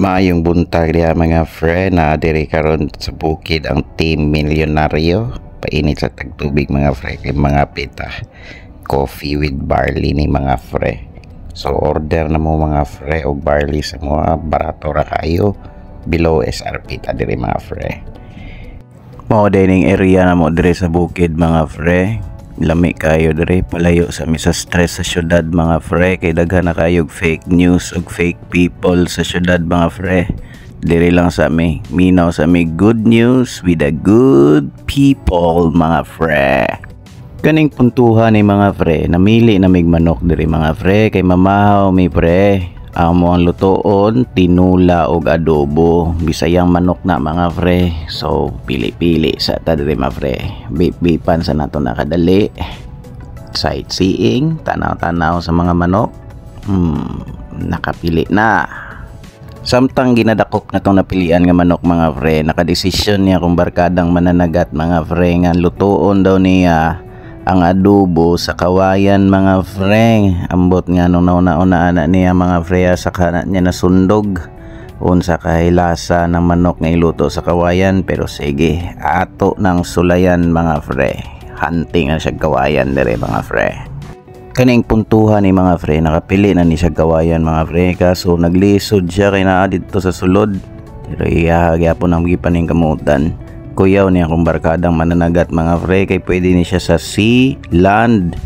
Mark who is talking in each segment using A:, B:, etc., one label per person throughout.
A: Maayong buntag diha mga friend, na diri karon sa bukid ang Team Milyonaryo. Painit sa tagtubig mga friend, kay mga pita. Coffee with barley ni mga friend. So order na mo mga friend og barley sa mga barato ra kayo, below SRP ta diri mga friend. Mao dining area na mo diri sa bukid mga friend. Lami kayo diri, palayo sa misa stress sa syudad mga fre, kay daghan na kayo fake news ug fake people sa syudad mga fre. Diri lang sa mi, minaw sa mi good news with the good people mga fre. Kaning puntuhan ni mga fre, namili na mig manok diri mga fre, kay mamahaw mi pre. Amo ang lutoon, tinula og adobo, bisayang manok na mga fre. So pili-pili sa ta diri mga fre. Bip-bipan sa nato nakadali. Sightseeing, tanaw-tanaw sa mga manok. Nakapili na. Samtang ginadakop na tong napilian nga manok mga fre, nakadesisyon niya kung barkadang mananagat mga fre nga lutoon daw niya ang adobo sa kawayan mga fre. Ambot nga nung nauna-una niya mga fre, sa kanat niya nasundog unsa kay lasa ng manok nga iluto sa kawayan. Pero sige, ato ng sulayan mga fre, hunting na siya kawayan dire mga fre. Kaning puntuhan ni mga fre, nakapili na ni siya kawayan mga fre, kaso naglisod siya kay naa dito sa sulod. Pero iya gyapon ang gipaning kamutan. Kuyaw niya kung barkadang mananagat mga fre, kay pwede ni siya sa sea, land.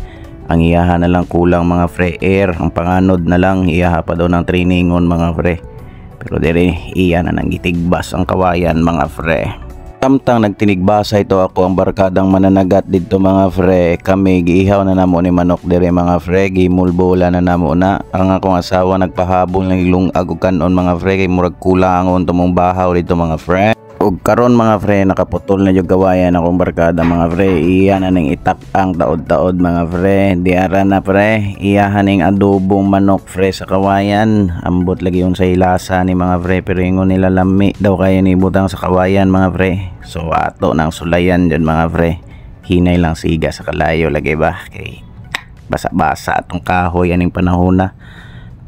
A: Ang iyaha na lang kulang mga fre, air. Ang panganod na lang, iyaha pa daw ng trainingon mga fre. Pero dire iya na nang gitigbas ang kawayan mga fre. Samtang nagtinigbasa ito ako ang barkadang mananagat dito mga fre, kami giihaw na namo ni manok dire mga fre, gimulbola na namo na. Ang akong asawa nagpahabol ng ilungag ug kanon mga fre, kay murag kulang ang tumong bahaw dito mga fre. Ug karon mga fre, nakaputol na yung gawayan akong barkada mga fre. Iya na ning itak ang taod-taod mga fre. Diara na fre, iyahan ning adobong manok fre sa kawayan. Ambot lagi yung sa ilasa ni mga fre, pero ingon nila lami daw kayo ni butang sa kawayan mga fre. So ato nang sulayan dyan mga fre. Hinay lang siga sa kalayo lagi ba, kay basa-basa atong kahoy aning panahon na.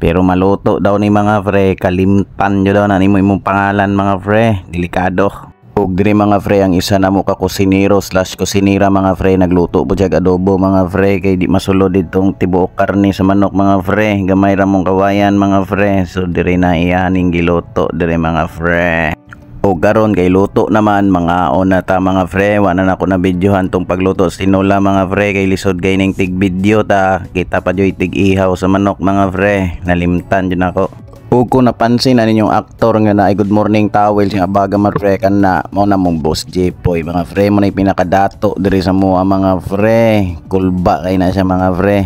A: Pero maluto daw ni mga fre, kalimtan nyo daw na nimo imong pangalan mga fre, delikado. Ug diri mga fre, ang isa na mo ka kusinero / kusinira mga fre, nagluto po jag adobo mga fre, kay di masulod itong tibuok karne sa manok mga fre. Gamay ra mong kawayan mga fre, so diri na iyaning giluto diri mga fre. O garon kay luto naman mga ona ta mga fre, wala na ako na videohan tong pagluto sinula mga fre, kay lisod kay ning tig video ta, kita pa joy tig ihaw sa manok mga fre, nalimtan jud ako. Ug kung napansin na ninyong aktor nga na good morning towel sing abaga mga fre, kana mo na mong boss Jepoy mga fre, mo na pinakadato diri sa mua mga fre, kulba kay na siya mga fre.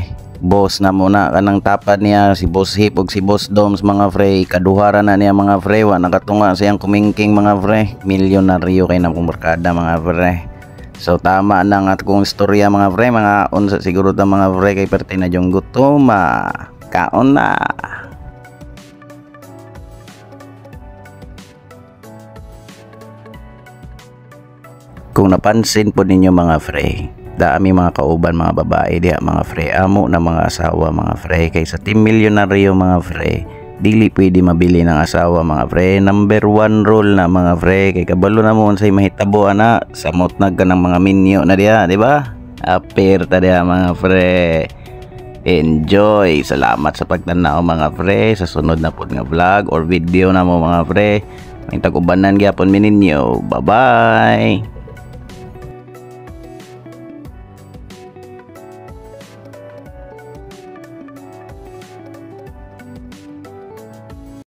A: Boss na muna kanang tapad niya si Boss Hip ug si Boss Doms mga fre, kaduhara na niya mga fre, wa nakatunga siyang kumingking mga fre. Milyonaryo kay na kong barkada mga fre. So tama na nga kong istorya mga fre, mga unsa siguro ta mga fre, kay perti na yung gutoma kaon na. Kung napansin po ninyo mga fre, dami mga kauban mga babae diha mga fre, amo na mga asawa mga fre, kay sa Team Milyonaryo mga fre, dili pwede mabili ng asawa mga fre. Number 1 rule na mga fre, kay kabalo na mo unsay mahitabo ana, samot na ka ng mga minyo na diha, di ba? Apir ta diha mga fre. Enjoy, salamat sa pagtanaw mga fre. Sa sunod na pod nga vlog or video na mo mga fre, may tagubanan gyapon mi ninyo. Bye bye.